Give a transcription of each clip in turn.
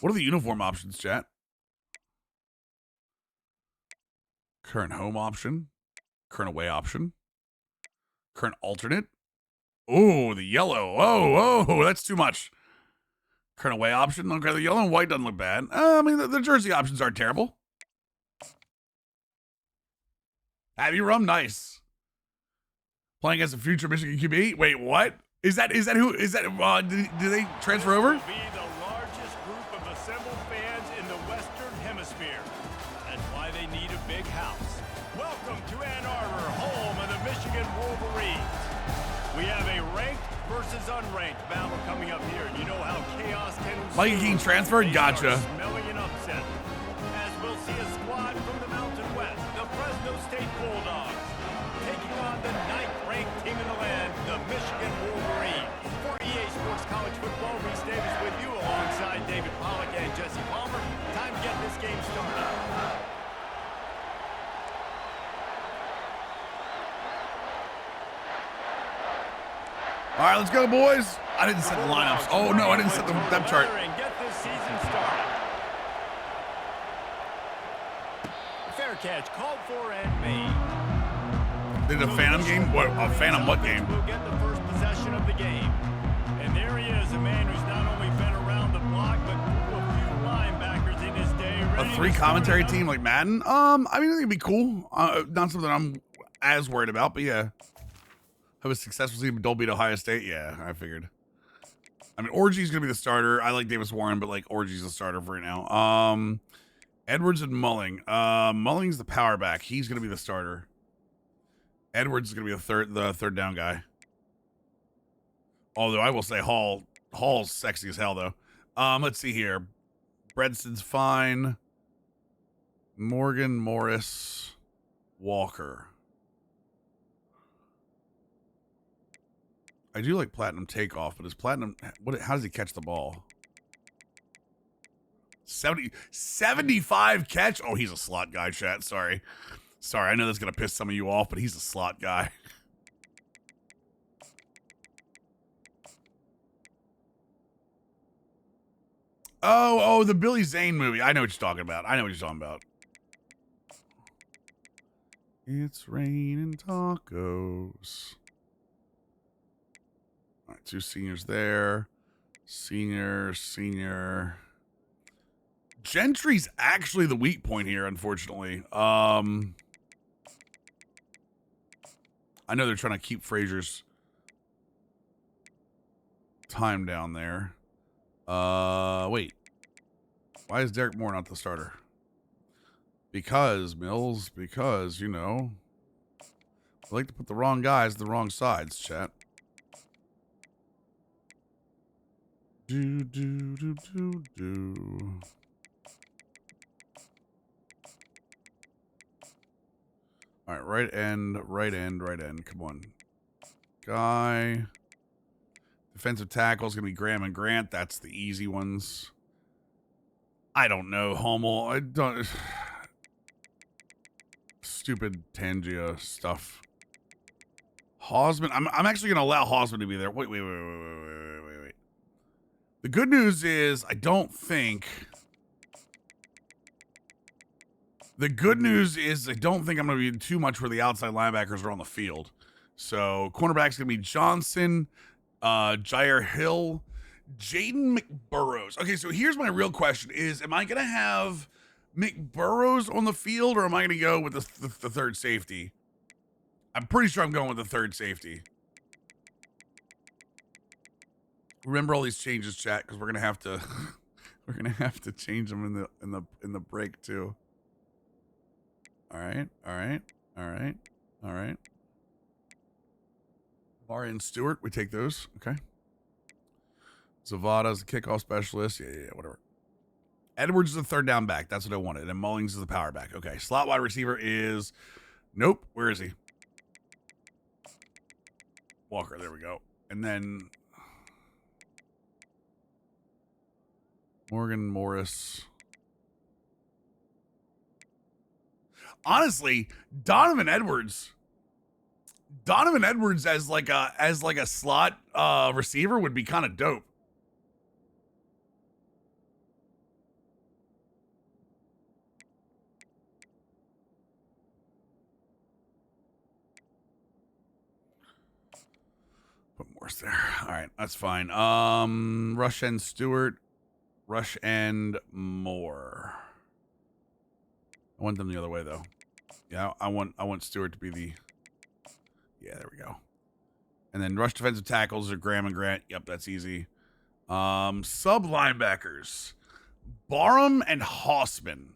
What are the uniform options, chat? Current home option. Current away option. Current alternate. Oh, the yellow. Oh, that's too much. Current away option. Okay, the yellow and white doesn't look bad. I mean, the jersey options aren't terrible. Abby Rum, nice. Playing as a future Michigan QB. Wait, what? Is that who? Is that? Do they transfer over? This will be the largest group of assembled fans in the Western Hemisphere. That's why they need a big house. Welcome to Ann Arbor, home of the Michigan Wolverines. We have a ranked versus unranked battle coming up here. You know how chaos can ensue. Mikey King transferred? Gotcha. Smelling an upset. As we'll see a squad from the Mountain West, the Fresno State Bulldogs, taking on the 9th-ranked team in the land, the Michigan Wolverines. For EA Sports College Football, Reese Davis with you alongside David Pollack and Jesse Palmer. Time to get this game started. All right, let's go, boys. I didn't set the lineups. Oh, no, I didn't set the depth chart. And get this season started. Fair catch called for and made. Did a Phantom game? What? A Phantom what game? Will get the first possession of the game. And there he is, a man who's not only been around the block, but threw a few linebackers in his day. A 3 commentary team like Madden? I mean, I think it'd be cool. Not something I'm as worried about, but yeah. Have a successful season, but don't beat Ohio State? Yeah, I figured. I mean, Orgy's going to be the starter. I like Davis Warren, but like Orgy's the starter for right now. Edwards and Mulling. Mulling's the power back. He's going to be the starter. Edwards is going to be the third down guy. Although I will say Hall's sexy as hell though. Let's see here. Bredson's fine. Morgan, Morris, Walker. I do like Platinum Takeoff, but is Platinum, how does he catch the ball? 75 catch? Oh, he's a slot guy, chat. Sorry, I know that's going to piss some of you off, but he's a slot guy. Oh, the Billy Zane movie. I know what you're talking about. It's raining tacos. All right, 2 seniors there. Senior. Gentry's actually the weak point here, unfortunately. I know they're trying to keep Frazier's time down there. Wait. Why is Derek Moore not the starter? Because, Mills, you know, I like to put the wrong guys the wrong sides, chat. Do. All right, right end. Come on. Guy. Defensive tackle is going to be Graham and Grant. That's the easy ones. I don't know, Hummel. I don't. Stupid Tangia stuff. Hausman. I'm actually going to allow Hausman to be there. Wait. The good news is I don't think I'm going to be too much where the outside linebackers are on the field. So cornerback's going to be Johnson, Jair Hill, Jaden McBurrows. Okay, so here's my real question is, am I going to have McBurrows on the field or am I going to go with the third safety? I'm pretty sure I'm going with the third safety. Remember all these changes, chat, because we're gonna have to change them in the break too. All right. Mari and Stewart, we take those. Okay. Zavada's the kickoff specialist. Yeah, whatever. Edwards is the third down back. That's what I wanted. And Mullings is the power back. Okay. Slot wide receiver is nope. Where is he? Walker. There we go. And then Morgan, Morris. Honestly, Donovan Edwards as like a slot receiver would be kind of dope. Morris there. All right, that's fine. Rush and Stewart. Rush and Moore. I want them the other way though. Yeah, I want Stewart to be the. Yeah, there we go. And then rush defensive tackles are Graham and Grant. Yep, that's easy. Sub linebackers, Barham and Hossman.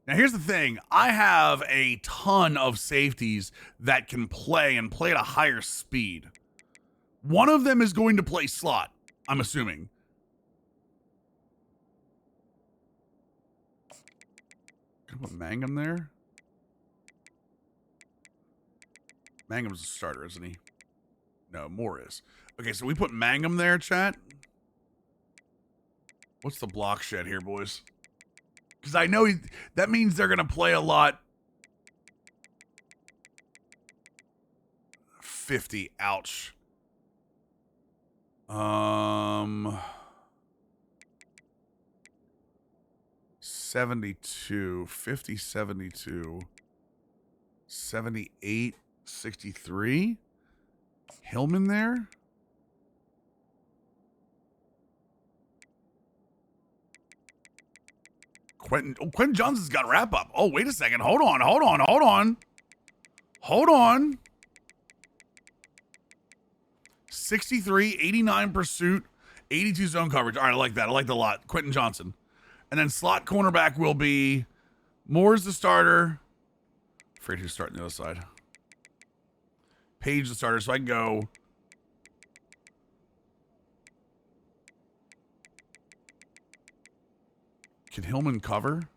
Now here's the thing. I have a ton of safeties that can play and play at a higher speed. One of them is going to play slot, I'm assuming. Can I put Mangum there? Mangum's a starter, isn't he? No, Moore is. Okay, so we put Mangum there, chat. What's the block shed here, boys? Because I know that means they're going to play a lot. 50, ouch. 72, 50, 72, 78, 63. Hillman there. Quentin Johnson's got wrap up. Oh, wait a second. Hold on. 63, 89 pursuit, 82 zone coverage. All right, I like that. I like that a lot. Quentin Johnson. And then slot cornerback will be Moore's the starter. Afraid who's starting the other side. Page the starter, so I can go. Can Hillman cover?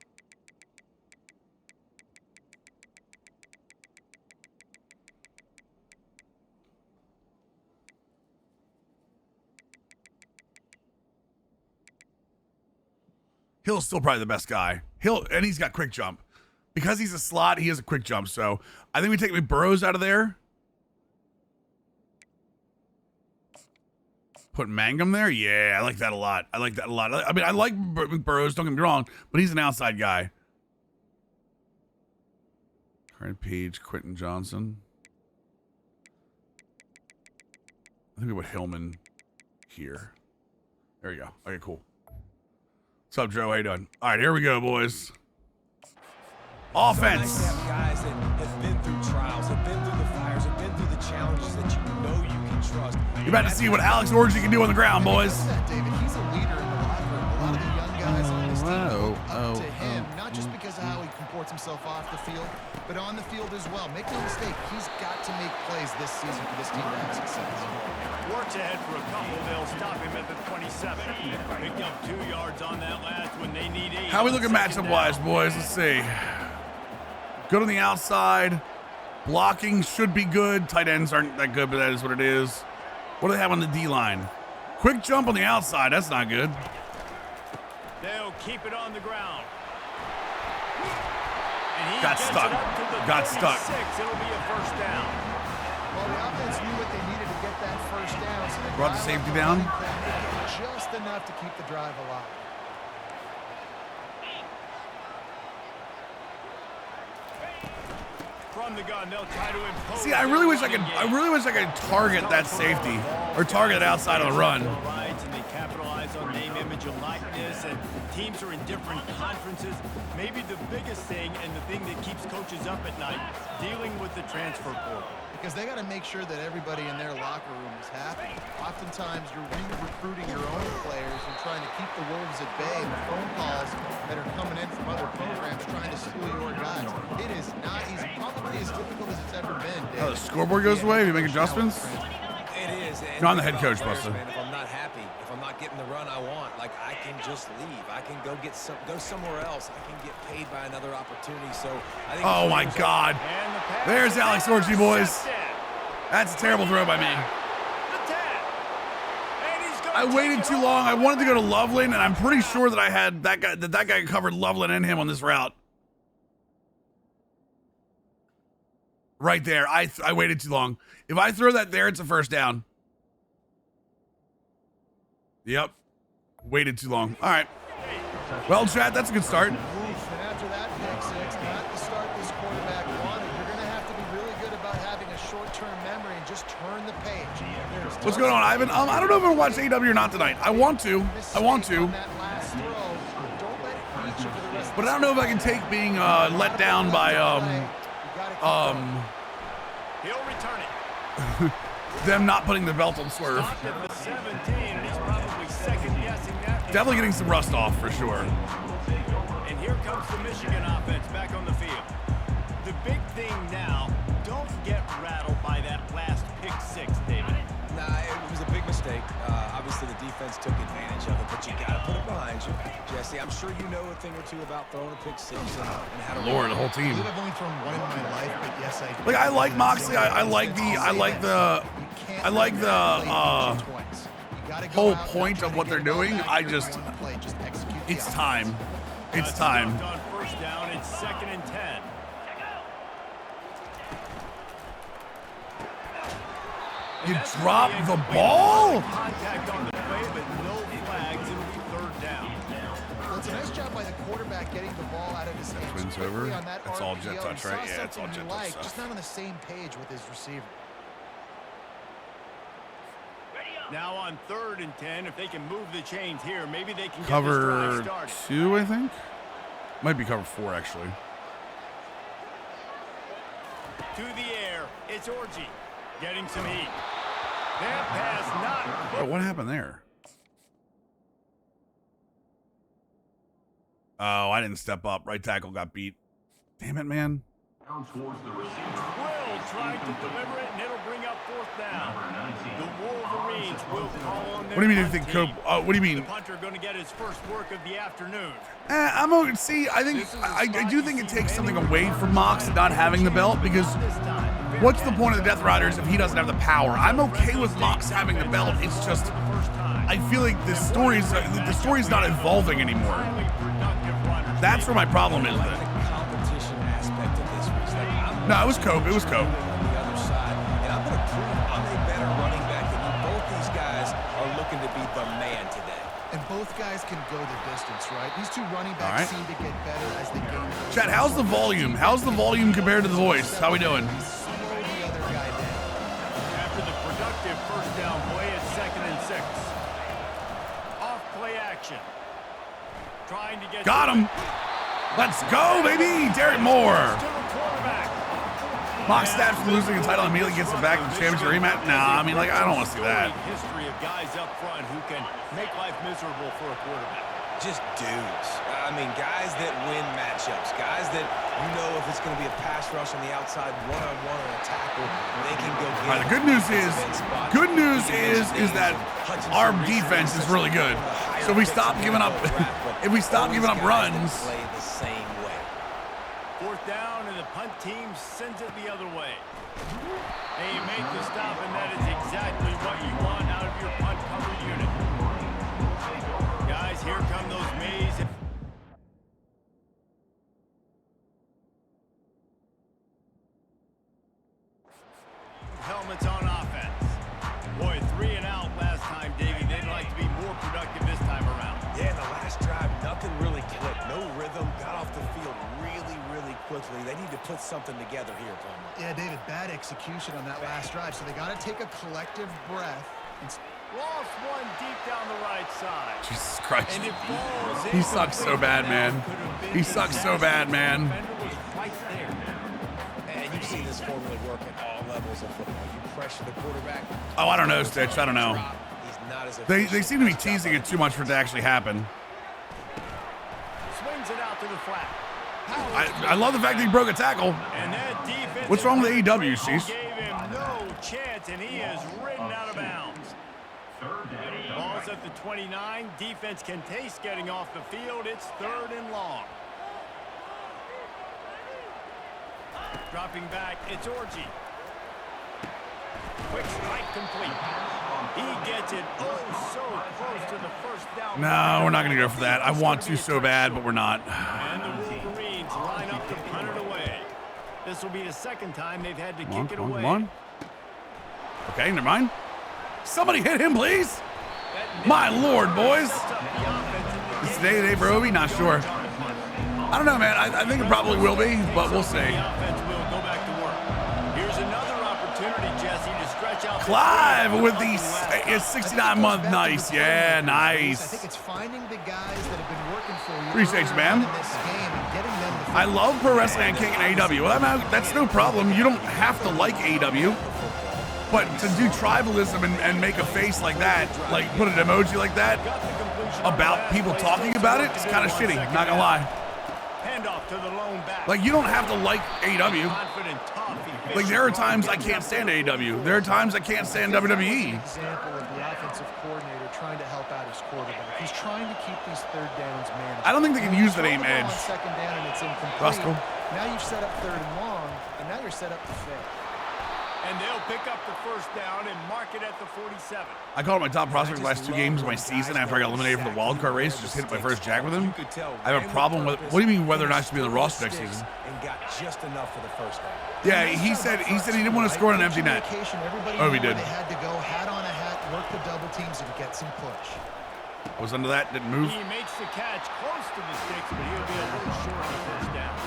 Hill's still probably the best guy. And he's got quick jump. Because he's a slot, he has a quick jump. So I think we take McBurrows out of there. Put Mangum there? Yeah, I like that a lot. I mean, I like McBurrows, don't get me wrong, but he's an outside guy. Current Page, Quentin Johnson. I think we put Hillman here. There you go. Okay, cool. What's up, Joe? How you doing? All right, here we go, boys. Offense. So nice to have guys that have been through trials, have been through the fires, have been through the challenges that you know you can trust. You're about to see what Alex Orgy can do on the ground, boys. David, he's a leader in the locker room. A lot of the young guys on this team look up to him, not just because of how he comports himself off the field, but on the field as well. Make no mistake, he's got to make plays this season for this team to have success. Works ahead for a couple. They'll stop him at the 27. Picked up 2 yards on that last when they need 8. How we looking matchup-wise, boys? Let's see. Good on the outside. Blocking should be good. Tight ends aren't that good, but that is what it is. What do they have on the D-line? Quick jump on the outside. That's not good. They'll keep it on the ground. And he Got gets stuck. it up to the Got 36. stuck. It'll be a first down. Well, the offense knew what they needed to get that first down, so they Brought the safety down. just enough to keep the drive alive. From the gun, they'll try to impose. See, I really wish I could target that safety or target it outside of the run. And they capitalize on name, image, and likeness, and teams are in different conferences. Maybe the biggest thing and the thing that keeps coaches up at night, dealing with the transfer portal. Because they got to make sure that everybody in their locker room is happy. Oftentimes, you're re-recruiting your own players and trying to keep the wolves at bay. The phone calls that are coming in from other programs trying to steal your guys. It is not easy. Probably as difficult as it's ever been, Dave. Oh, the scoreboard goes away if you make adjustments? It is. And No, I'm the head coach, players, Buster. man, if I'm not happy, if I'm not getting the run I want, like I can just leave. I can go somewhere else. I can get paid by another opportunity. So I think. Oh my God. And the pass There's Alex Orgy, boys. That's a terrible throw by me. I waited too long. I wanted to go to Loveland, and I'm pretty sure that I had that guy covered Loveland and him on this route. Right there. I waited too long. If I throw that there, it's a first down. Yep. Waited too long. All right. Well, chat, that's a good start. And after that pick six, not the start this quarterback wanted. You're going to have to be really good about having a short-term memory and just turn the page. There's What's going on, Ivan? I don't know if I'm gonna watch AEW or not tonight. I want to, but I don't know if I can take being let down by He'll return it. them not putting the belt on Swerve. Stopped at the 17, and he's probably second-guessing that. Definitely getting some rust off for sure. And here comes the Michigan offense back on the field. The big thing now, don't get rattled by that last pick six, David. Nah, it was a big mistake. Obviously, the defense took advantage of it, but you got to put it behind you. Jesse, I'm sure you know a thing or two about throwing a pick six and how to... Lord, the whole team. I've only thrown one in my life, but yes, I do. Like, I like Moxley. I like the whole point of what they're doing. It's time. It's time. On first down, it's 2nd and 10. You drop the ball? Contact on the play, but no flags. It'll be 3rd down. Well, it's a nice job by the quarterback getting the ball out of his hands. Twins quickly over. on that That's all RPO. jet touch, He right? saw Yeah, it's all something jet he touch liked, stuff. just not on the same page with his receiver. Now on 3rd and 10, if they can move the chains here, maybe they can get Cover this drive started. 2, I think. Might be cover 4, actually. To the air, it's Orji getting some heat. That pass not. Oh, what happened there? Oh, I didn't step up. Right tackle got beat. Damn it, man. Will tried to deliver it, and it'll bring up 4th down. The Wolverines will call on their What do you mean you punt think team. what do you mean? The punter going to get his first work of the afternoon. I'm okay. See, I think I do think it takes something away from Mox not having the belt, because what's the point of the Death Riders if he doesn't have the power? I'm okay with Mox having the belt. It's just I feel like the story's not evolving anymore. That's where my problem is. Then. competition aspect of this was like, I'm No, it was Cope. It was Cope. on the other side, and I'm going to prove I'm a better running back than you. Both these guys are looking to be the man today. And both guys can go the distance, right? These two running backs seem to get better as the game goes. Chat, how's the volume? How's the volume compared to the voice? How we doing? Slow the other guy down. After the productive first down play, it's 2nd and 6. Off play action. Trying to get Got him. Let's go, baby. Derek Moore. to the quarterback. Mox stats from losing the title and immediately gets it back in the championship rematch. Nah, I mean, like, I don't want to see that. History of guys up front who can make life miserable for a quarterback. Just dudes. I mean, guys that win matchups. Guys that, you know, if it's going to be a pass rush on the outside, one-on-one or a tackle, they can go get All right, the good news is that our defense is really good. So if we stop giving up, runs, play the same way. 4th down, and the punt team sends it the other way. They make the stop, and that is exactly what you want out of your punt cover unit. Guys, here come those Mays. Helmets on offense. Boy, 3 and out last time, Davey. They'd like to be more productive this time around. Yeah, the last drive, nothing really clicked. No rhythm. Got off the field really quickly. They need to put something together here, Palmer. Yeah, David, bad execution on that last drive. So they got to take a collective breath. Lost one deep down the right side. Jesus Christ. And it falls He sucks so bad, man. He sucks so bad, man. Defender was right there. And you've seen this formula work at all levels of football. You pressure the quarterback. Oh, I don't know, Stitch. I don't know. He's not as They efficient. seem to be teasing it too much for it to actually happen. Swings it out to the flat. I love the fact that he broke a tackle. And that defense. What's wrong with AEW, Cease? Gave him no chance, and he is ridden out of bounds. Ball's at the 29. Defense can taste getting off the field. It's 3rd and long. Dropping back, it's Orji. Quick strike complete. He gets it so close to the first down. No, we're not going to go for that. I want to so bad, but we're not. And the Wolverines line up to punt it away. This will be the 2nd time they've had to kick it away. Come on. Okay, never mind. Somebody hit him, please. My Lord, boys. Is today for Obi? Not sure. I don't know, man. I think it probably will be, but we'll see. The offense will go back to work. Here's another opportunity, Jesse, to stretch out. Clive with the 69-month nice. Yeah, I nice. think it's finding the guys that have been working for you. Appreciate you, man. in this game and getting them the I love Pro Wrestling and King and AEW. Well, that's no problem. You don't have to like AEW. But to do tribalism and make a face like that, like put an emoji like that, about people talking about it, it's kind of shitty, not gonna lie. Handoff to the lone back. Like, you don't have to like AEW. Confident, tough, Like, there are times I can't stand AEW. There are times I can't stand WWE. Example of the offensive coordinator trying to help out his quarterback. He's trying to keep these third downs manageable. I don't think they can use the name Throw the ball Edge. on second down and it's incomplete. Ruskell. Now you've set up third and long, and now you're set up to fail. And they'll pick up the first down and mark it at the 47. I called my top prospect the last 2 games of my season after I got eliminated from the wild card race. Just hit my first jack with him. I have a problem with. What do you mean whether or not I should be on the roster next season? And got just enough for the first down. Yeah, he said he didn't want to score on an empty net. Oh, he did. They had to go hat on a hat, work the double teams, and get some push. I was under that, didn't move. He makes the catch close to the sticks, but he'll be a little short of the first down.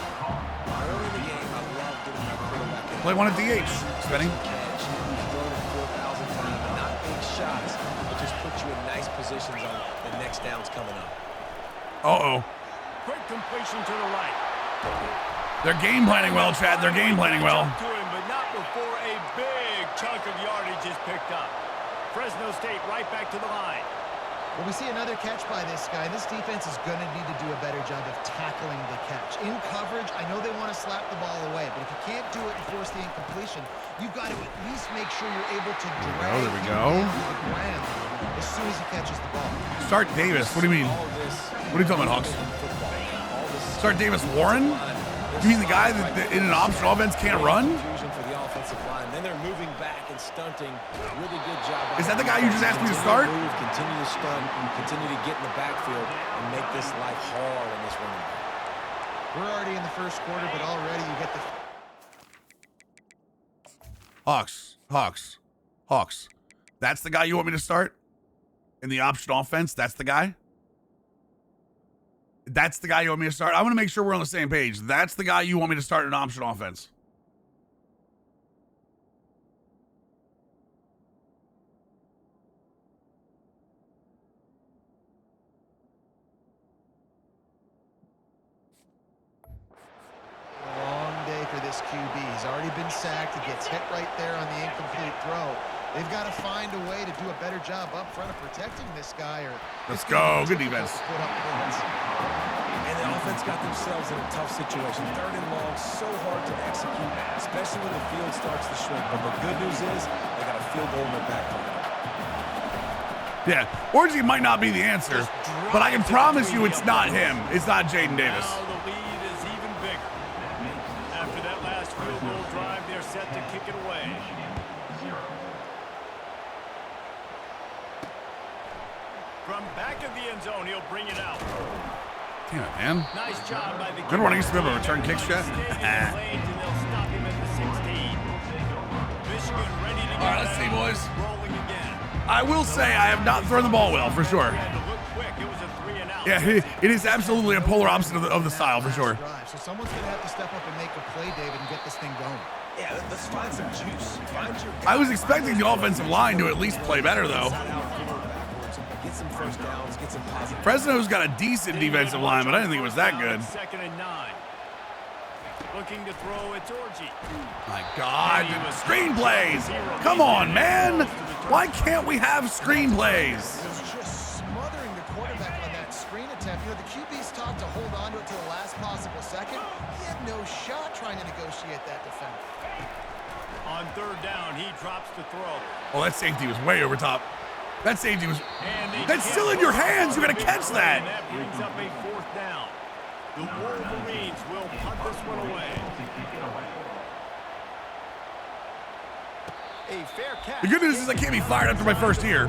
Early in the game, I love getting my quarterback in. Play one at DH, Spenny. Catch. He's thrown it 4,000 times. Not big shots, but just put you in nice positions on the next downs coming up. Uh-oh. Quick completion to the right. They're game planning well, Chad. They're game planning well. To him, but not before a big chunk of yardage is picked up. Fresno State right back to the line. Well, we see another catch by this guy. This defense is going to need to do a better job of tackling the catch. In coverage, I know they want to slap the ball away, but if you can't do it and force the incompletion, you've got to at least make sure you're able to drag there we him go. down to the ground as soon as he catches the ball. Start Davis. What do you mean? What are you talking about, Hawks? Start Davis Warren? You mean the guy that in an option offense can't run? Confusion for the offensive line. Then they're moving back and stunting. Really good job. Is that the guy you just asked me to start? Move, continue to stunt, continue to get in the backfield and make this life hard on this running back. We're already in the first quarter, but already you get the... Hawks. That's the guy you want me to start? In the option offense, that's the guy? That's the guy you want me to start? I want to make sure we're on the same page. That's the guy you want me to start in an option offense. Long day for this QB. He's already been sacked. He gets hit right there on the incomplete throw. They've got to find a way to do a better job up front of protecting this guy. Or Let's go. Good defense. Put up points. And the offense got themselves in a tough situation. Third and long, so hard to execute, especially when the field starts to shrink. But the good news is they got a field goal in their back pocket. Yeah, Orgy might not be the answer, but I can promise you it's not him. It's not Jaden Davis. Now the lead is even bigger. After that last field goal drive, they're set to kick it away. From back of the end zone, he'll bring it out. Damn it, man. Nice job by the Remember when I used to be able to return kicks, Chet? All right, let's see, boys. Rolling again. I will say I have not thrown the ball well, for sure. Had to look quick. It was a 3 and out. Yeah, it is absolutely a polar opposite of the style, for sure. Drive. So someone's going to have to step up and make a play, David, and get this thing going. Yeah, let's find some juice. Find your I was expecting the offensive line to at least play better, though. get some first downs, get some positive. Fresno's got a decent defensive line, but I didn't think it was that good. 2nd and 9. Looking to throw, it's Orgy. My God, screenplays! Come on, man! Why can't we have screenplays? He's just smothering the quarterback on that screen attempt. You know, the QB's taught to hold on to it to the last possible second. He had no shot trying to negotiate that defender. On 3rd down, he drops to throw. Oh, that safety was way over top. That safety was... And they That's still in your hands. You gotta catch And that. that brings up a 4th down. The Wolverines will punt this one away. A fair catch. The good news is I can't be fired after my first year.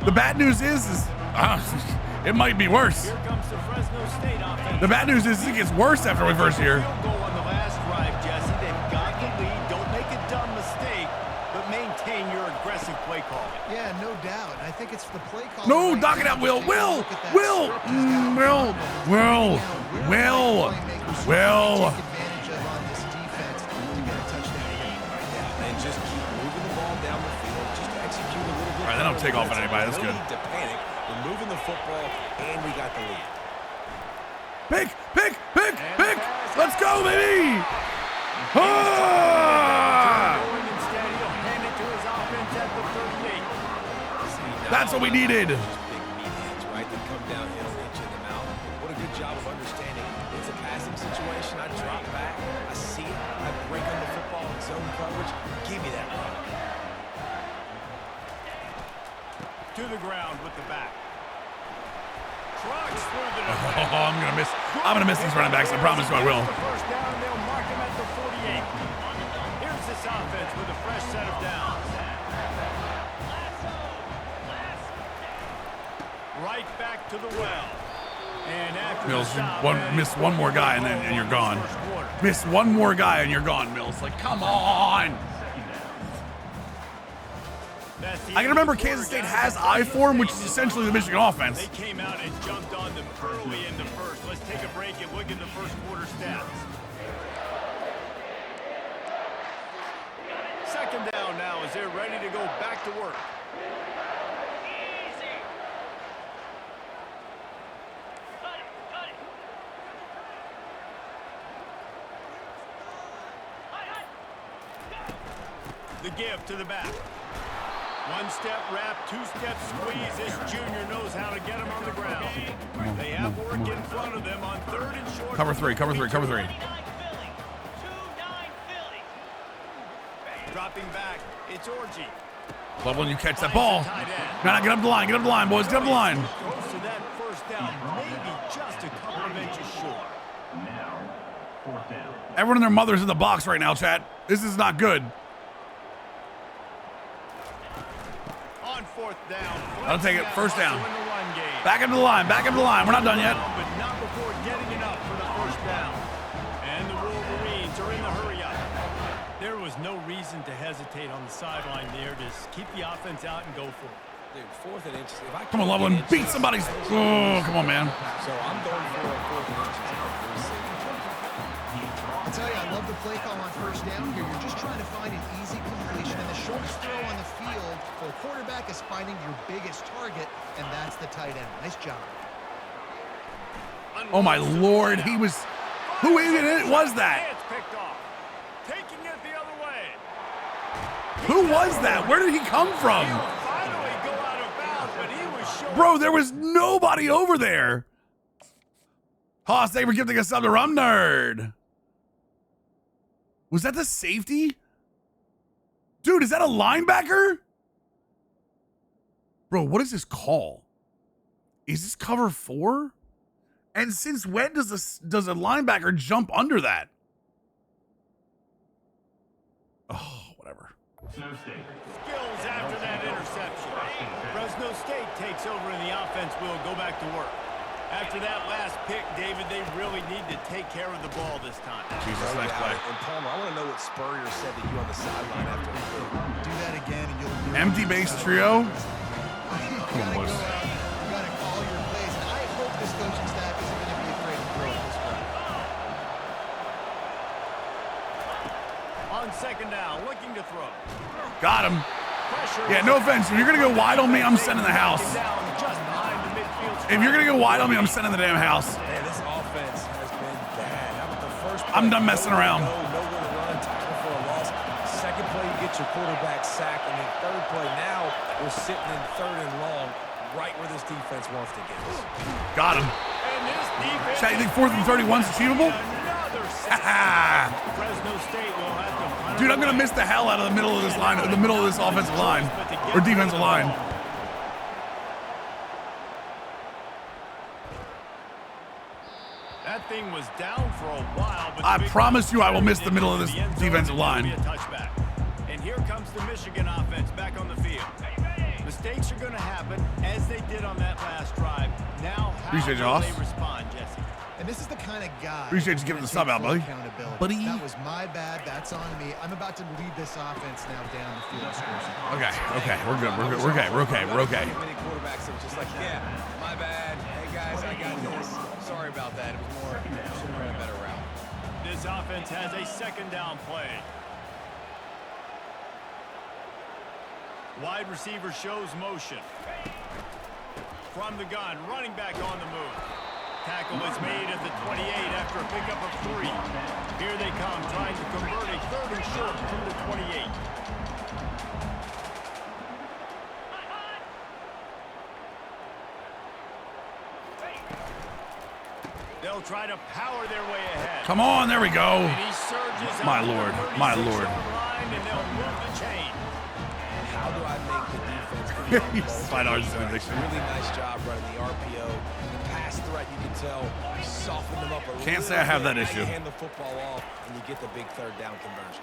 The bad news is it might be worse. Here comes the Fresno State offense. The bad news is it gets worse after my first year. Field goal on the last drive, Jesse. They've got the lead. Don't make a dumb mistake, but maintain your aggressive play calling. Yeah, no doubt. I think it's the play call. No, knock it out, Will. Will. And just keep moving the ball down the field. take off on anybody. That's No good. need to panic. We're moving the football, and we got the lead. Pick! Let's go, baby! Ah! Instead, he'll hand it to his offense at the 38. That's what we needed. Big meatheads, right? That come downhill and hit you in the mouth. What a good job of understanding. It's a passing situation. I drop back. I see it. I break on the football in zone coverage. Give me that ball. To the ground with the back. Trucks through the Oh, I'm gonna miss these running backs. I promise you I will. The first down, they'll mark him at the 48. Here's this offense with a fresh set of downs. Right back to the well. And after Mills, the stop, miss one more guy and you're gone. Miss one more guy and you're gone, Mills. Like, come on. I can remember Kansas State has I form, which is essentially the Michigan offense. They came out and jumped on them early in the first. Let's take a break and look at the first quarter stats. Second down now as they're ready to go back to work. The give to the back. One-step wrap, two-step squeeze. This junior knows how to get him on the ground. They have work in front of them on third and short. Cover three. Dropping back, it's Orgy. Love when you catch that ball. Now get up the line, boys. Get up the line. Close to that first down, maybe just a couple of inches short. Everyone and their mother's in the box right now, chat. This is not good. On fourth down. I'll take it. First down. In the run game. Back up to the line. We're not done yet. But not before getting it up for the first down. And the Wolverines are in the hurry up. There was no reason to hesitate on the sideline there. Just keep the offense out and go for it. Dude, fourth and inches. If I Come on, Loveland. Beat somebody's. Oh, come on, man. So I'm going for a fourth and inches. I'll tell you, I love the play call on first down here. You're just trying to find an easy completion, and the shortest throw on the field for a quarterback is finding your biggest target, and that's the tight end. Nice job. Oh, my Lord. He was. Who even was that? It's picked off. Taking it the other way. Who was that? Where did he come from? Finally go out of bounds, but he was short. Bro, there was nobody over there. Hoss, thank you for gifting us sub to Rum Nerd. Was that the safety? Dude, is that a linebacker? Bro, what is this call? Is this cover 4? And since when does a linebacker jump under that? Oh, whatever. Skills after that interception. Fresno State takes over and the offense will go back to work. After that last pick, David, they really need to take care of the ball this time. Jesus, nice play. And Palmer, I want to know what Spurrier said to you on the sideline after the play. Do that again, and you'll do Empty base trio. Come on, boys. You got to call your plays, and I hope this coaching staff isn't going to be afraid to throw it this way. On second down, looking to throw. Got him. Pressure. Yeah, no offense. If you're going to go wide on me, I'm sending the house. Down just behind the midfield. If you're going to go wide on me, I'm sending the damn house. Man, this offense has been bad. How about the first play? I'm done messing around. Nowhere to run, tackle for a loss. Second play, you get your quarterback sacked. And then third play, now we're sitting in third and long, right where this defense wants to get us. Got him. And this defense. Chat, you think 4th and 31 is achievable? Another sack. Fresno State will have to punt. Dude, I'm going to miss the hell out of the middle of this line, the middle of this offensive line or defensive line. That thing was down for a while, but I promise you I will miss the middle of this defensive line. A touchback. And here comes the Michigan offense back on the field. Mistakes are going to happen as they did on that last drive. Now, how Appreciate you, will Hoss. they respond, Jesse? And this is the kind of guy. Appreciate you giving the sub out, buddy. Accountability. Buddy. That was my bad. That's on me. I'm about to lead this offense now down the field. Okay, we're good. We're okay. Many quarterbacks that were just like, yeah, my bad. Hey, guys, I got this. Sorry about that. It was more, should have ran a better route. This offense has a second down play. Wide receiver shows motion. From the gun, running back on the move. Tackle is made at the 28 after a pickup of 3. Here they come, trying to convert a 3rd and short from the 28. They'll try to power their way ahead. Come on, there we go. And he surges My out to the lord, my 36-yard lord. line, and they'll move the chain. How do I make the defense? He's fine, ours is an addiction. Really nice job running the RPO. The pass threat, you can tell, soften them up a little. Can't say I have that bit. issue. Now you hand the football off, and you get the big 3rd down conversion.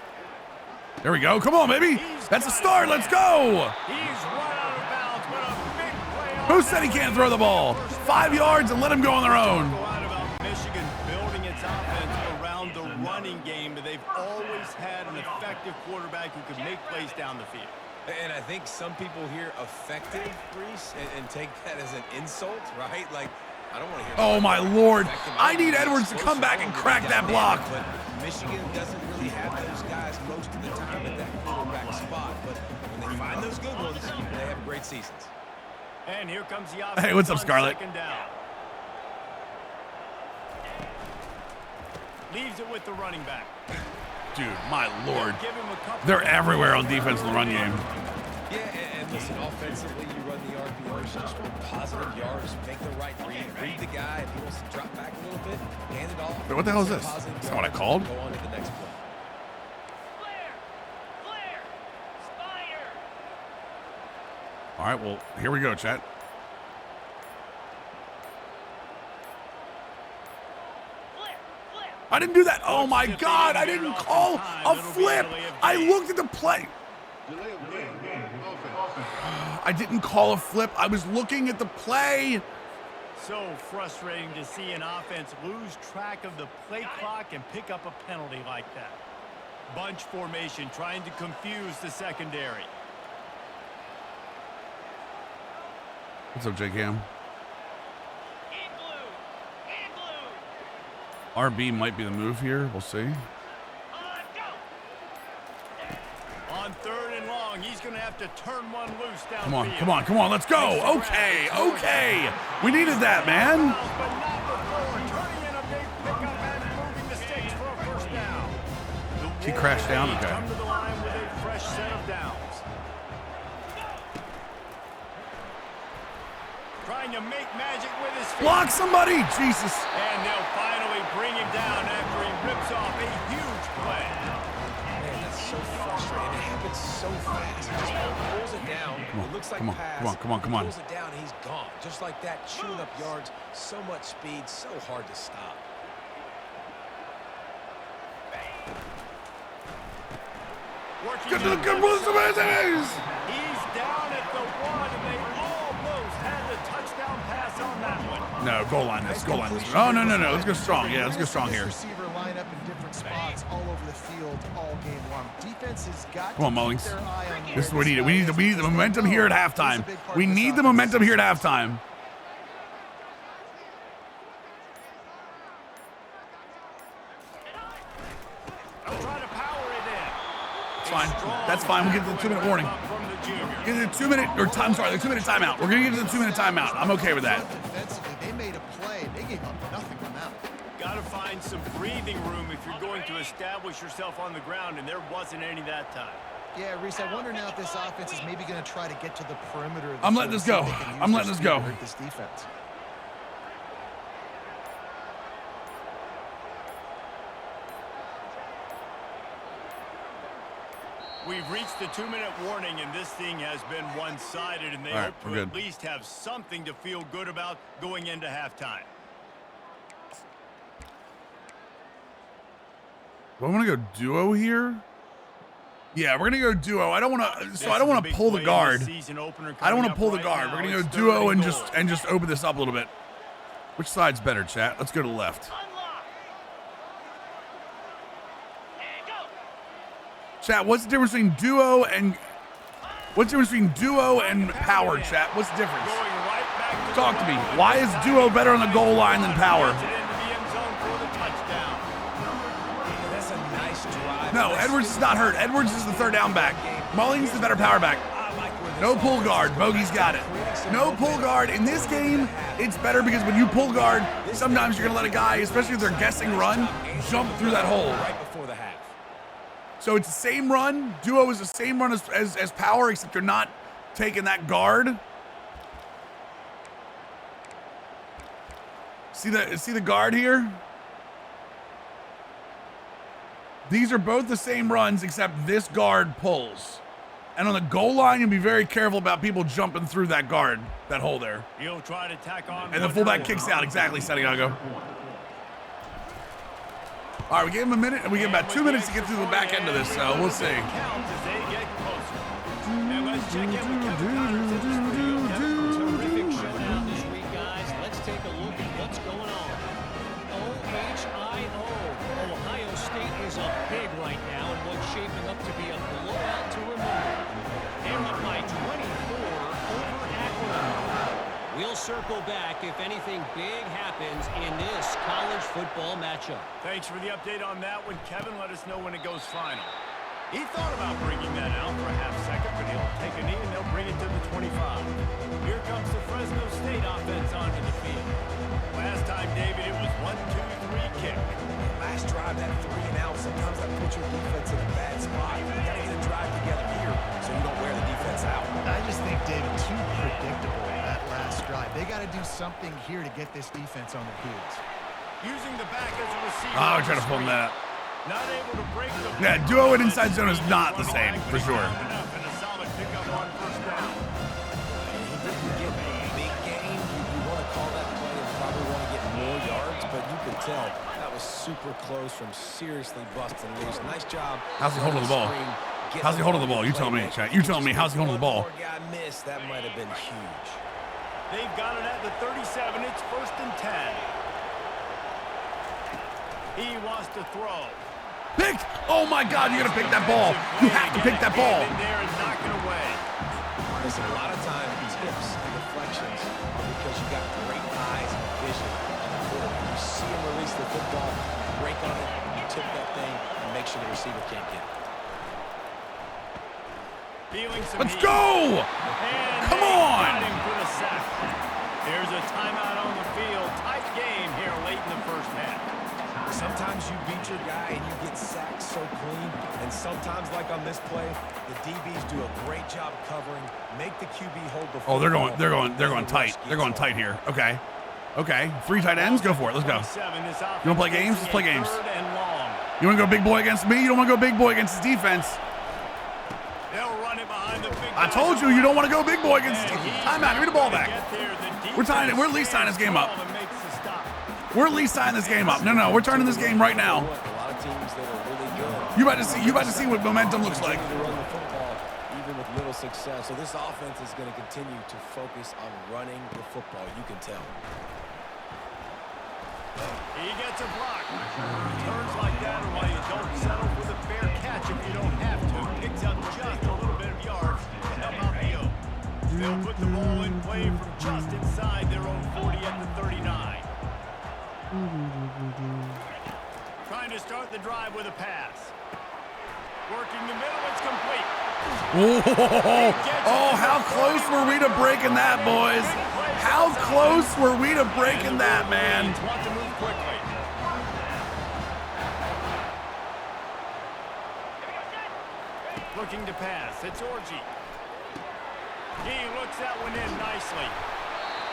There we go. Come on, baby. That's a start. Let's go. He's run out of bounds, but a big play on Who said he can't throw the ball? 5 yards and let him go on their own. Go on about Michigan building its offense around the running game, but they've always had an effective quarterback who could make plays down the field. And I think some people hear effective, Reese, and take that as an insult, right? Like, I don't want to hear. Oh, my Lord. effective. I need Edwards to come back and crack that block. But Michigan doesn't really have those guys most of the time at that quarterback spot. But when they find those good ones, they have great seasons. And here comes the offense. Hey, what's up, on Scarlett? 2nd down. Leaves it with the running back. Dude, my Lord. Give him a couple They're of- everywhere on defense in the run game. Yeah, and listen, offensively, you run the RPOs, just for positive yards, make the right read the guy. If he wants to drop back a little bit, hand it off. Wait, what the hell is this? Positive Is that what I yards, called? Go on to the next play. All right, well, here we go, chat. I didn't do that. Oh, my God. I didn't call a flip. I looked at the play. I didn't call a flip. I was looking at the play. So frustrating to see an offense lose track of the play clock and pick up a penalty like that. Bunch formation trying to confuse the secondary. What's up, J Cam? RB might be the move here. We'll see. On 3rd and long, he's going to have to turn one loose down. Come on, come on, come on. Let's go. Okay, okay. We needed that, man. But not before turning in a big pickup and moving the sticks for a 1st down. He crashed down. Wolverines Okay. come to the line with a fresh set of downs. Trying to make magic with his feet. Block somebody. Jesus. And they'll finally bring him down after he rips off a huge play. Man, that's so frustrating. It happens so fast. He just pulls it down. Come on, It looks like come on, pass. come on, come on, come on. Pulls it down, and he's gone. Just like that, chewing up yards. So much speed, so hard to stop. Get to the good ones. He's down at the 1, and they almost had the touchdown pass on that one. No, goal line this. Goal line this. Oh, no, no, no. Let's go strong. Yeah, let's go strong here. Receiver line up in different spots all over the field all game long. Defense has got Come on, to keep Mullings. their eye on This is where what we need. this We guy need, is. we need the momentum here at halftime. He's a big part We of this need the offense. momentum here at halftime. They'll try to power it in. It's fine. That's fine. We'll get to the 2-minute warning. From the junior. Get to the 2-minute, or time, sorry, the 2-minute timeout. We're going to get to the 2-minute timeout. I'm okay with that. Defensively, they made a play. They gave up nothing on that one. Got to find some breathing room if you're going to establish yourself on the ground, and there wasn't any that time. Yeah, Reese, I wonder now if this offense is maybe going to try to get to the perimeter. Of the I'm letting field this go. so they can use I'm their letting this speed go. to hurt this defense. We've reached the 2-minute warning, and this thing has been one-sided, and they All right, hope we're to good. at least have something to feel good about going into halftime. Do I want to go duo here? Yeah, we're gonna go duo. I don't want to. So I don't want to pull the guard. I don't want to pull the guard. We're gonna go duo and just open this up a little bit. Which side's better, chat? Let's go to the left. Chat, what's the difference between duo and power, chat? What's the difference? Talk to me. Why is duo better on the goal line than power? That's a nice drive. No, Edwards is not hurt. Edwards is the third down back. Mullings is the better power back. I like No pull guard. Bogey's got it. No pull guard. In this game, it's better because when you pull guard, sometimes you're going to let a guy, especially if they're guessing run, jump through that hole. Right before the half. So it's the same run. Duo is the same run as power, except you're not taking that guard. See the guard here? These are both the same runs, except this guard pulls. And on the goal line, you'll be very careful about people jumping through that guard, that hole there. He'll try to tack on. And the fullback kicks out. Exactly, Santiago. All right, we gave him a minute, and we give him about 2 minutes to get through the back end of this, so we'll see. Terrific showdown this week, guys. Let's take a look at what's going on. OHIO. Ohio State is up big right now in what's shaping up to be a blowout to remember. They're up by 24 over Akron. We'll circle back if anything big happens in this college football matchup. Thanks for the update on that one, Kevin. Let us know when it goes final. He thought about bringing that out for a half second, but he'll take a knee and they'll bring it to the 25. Here comes the Fresno State offense onto the field. Last time, David, it was 1-2-3 kick. Last drive, that 3 and out. Sometimes that puts your defense in a bad spot. You got to get a drive together here so you don't wear the defense out. I just think, David, too predictable that last drive. They got to do something here to get this defense on their heels. Using the back as a receiver. Oh, I'm trying to pull that. Not able to break the Yeah, duo and inside zone is not the same, for sure. Enough and a solid pickup on first down. Big game. You want to call that play and probably want to get more yards, but you can tell that was super close from seriously busting loose. Nice job. How's he holding the ball? How's he holding the ball? You tell me, chat. You tell me. How's he holding the ball? Guy missed. That might have been huge. They've got it at the 37. It's 1st and 10. He wants to throw. Picked! Oh my God, you gotta pick that ball. You have to pick that ball. In there and knock it away. Listen, a lot of times tips and deflections are because you got great eyes and vision on the quarterback. You see him release the football, break on it, you tip that thing, and make sure the receiver can't get it. Feeling some Let's heat. go! And Come they on! got him for the sack. There's a timeout on the field. Tight game here late in the first half. Sometimes you beat your guy and you get sacked so clean, and sometimes, like on this play, the DBs do a great job covering, make the QB hold the football. Oh, they're going tight. They're going tight here. Okay. Okay. 3 tight ends. Go for it. Let's go. You want to play games? Let's play games. You want to go big boy against me? You don't want to go big boy against his defense. They'll run it behind the big I guy. told you, you don't want to go big boy against his defense. Timeout. Give me the ball back. We're tying it. We're at least tying this game up. We're at least tying this game up. No, we're turning this game right now. A lot of teams that are really good. You about to see what momentum looks like. To run the football, even with little success. So this offense is going to continue to focus on running the football. You can tell. He gets a block. Turns like that, or why you don't settle for the fair catch if you don't have to. Picks up just a little bit of yards to help out the yoke. They'll put the ball in play from just inside their own 40 at the 39. Trying to start the drive with a pass. Working the middle, it's complete. Oh, how close were we to breaking that, boys? How close were we to breaking that, man? Want to move quickly. Looking to pass. It's Orji. He looks that one in nicely.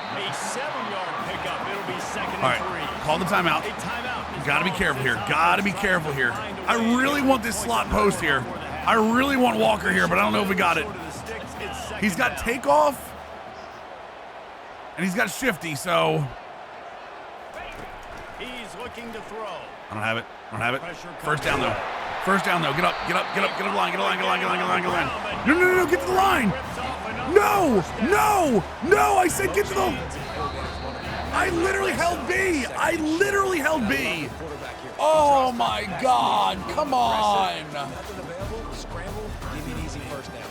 A 7-yard pickup. It'll be 2nd and 3. All right, call the timeout. A timeout. Got to be careful here. Got to be careful here. I really want this slot post here. I really want Walker here, but I don't know if we got it. He's got takeoff, and he's got shifty, so. He's looking to throw. I don't have it. I don't have it. First down, though. First down, though. Get up. Get up. Get up. Get up the line. Get a line. Get a line. Get a line. Get a line. Get a line. No. Get to the line. No. I said get to the. I literally held B. Oh, my God. Come on. Nothing available. Scramble. Give you an easy first down.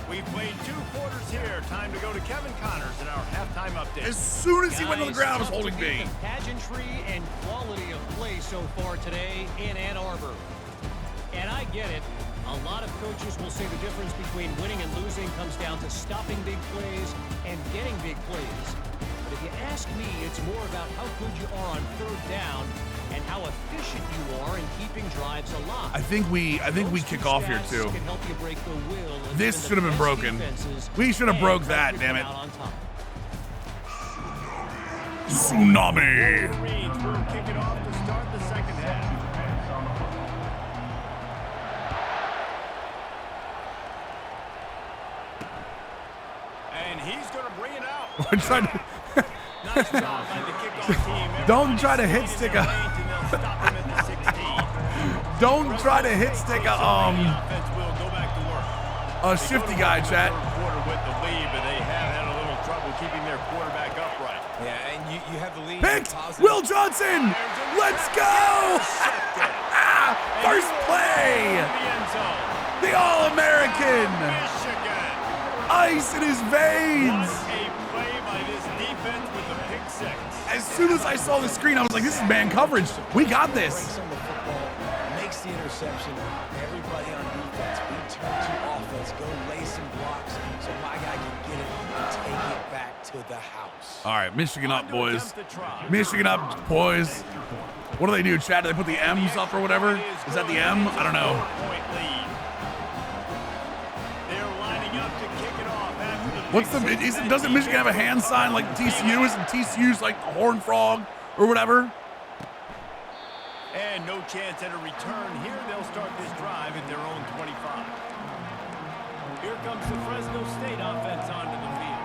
We've played 2 quarters here. Time to go to Kevin Connors in our halftime update. As soon as he went to the ground, I was holding B. The pageantry and quality of play so far today in Ann Arbor. And I get it. A lot of coaches will say the difference between winning and losing comes down to stopping big plays and getting big plays. But if you ask me, it's more about how good you are on third down and how efficient you are in keeping drives alive. I think we kick off here too. Can help you break the will of This even should have the been best broken. defenses We should have and broke help that, you damn come it. out on top. Tsunami. Wolverines will kick it off to start the second half. And he's going to bring it out. We're trying to- Nice job by the kickoff team. Don't try to hit stick a- Everybody's in the lanes, and they'll stop him at the 16. Don't try to hit stick The a offense will go back to work. shifty guy, chat. Third quarter with the lead, but they have had a little trouble keeping their quarterback upright. Yeah, and you have the lead. Picked. Positive. Will Johnson. Let's go. First play. The end zone. The All-American. Michigan. Ice in his What veins. a play by this defense with the pick six. As soon as I saw the screen, I was like, this is man coverage. We got this. Breaks on the football, makes the interception. Everybody on defense, we turn to offense, go lay some blocks so my guy can get it and take it back to the house. All right, Michigan up, boys. Attempt to try. Michigan up, boys. What do they do, Chad? Do they put the M's up or whatever? Is that the M? I don't know. 4-point lead. They're lining up to kick it off after the What's the? Doesn't Michigan have a hand sign like TCU? Isn't TCU's like Horn Frog or whatever? And no chance at a return here. They'll start this drive at their own 25. Here comes the Fresno State offense onto the field.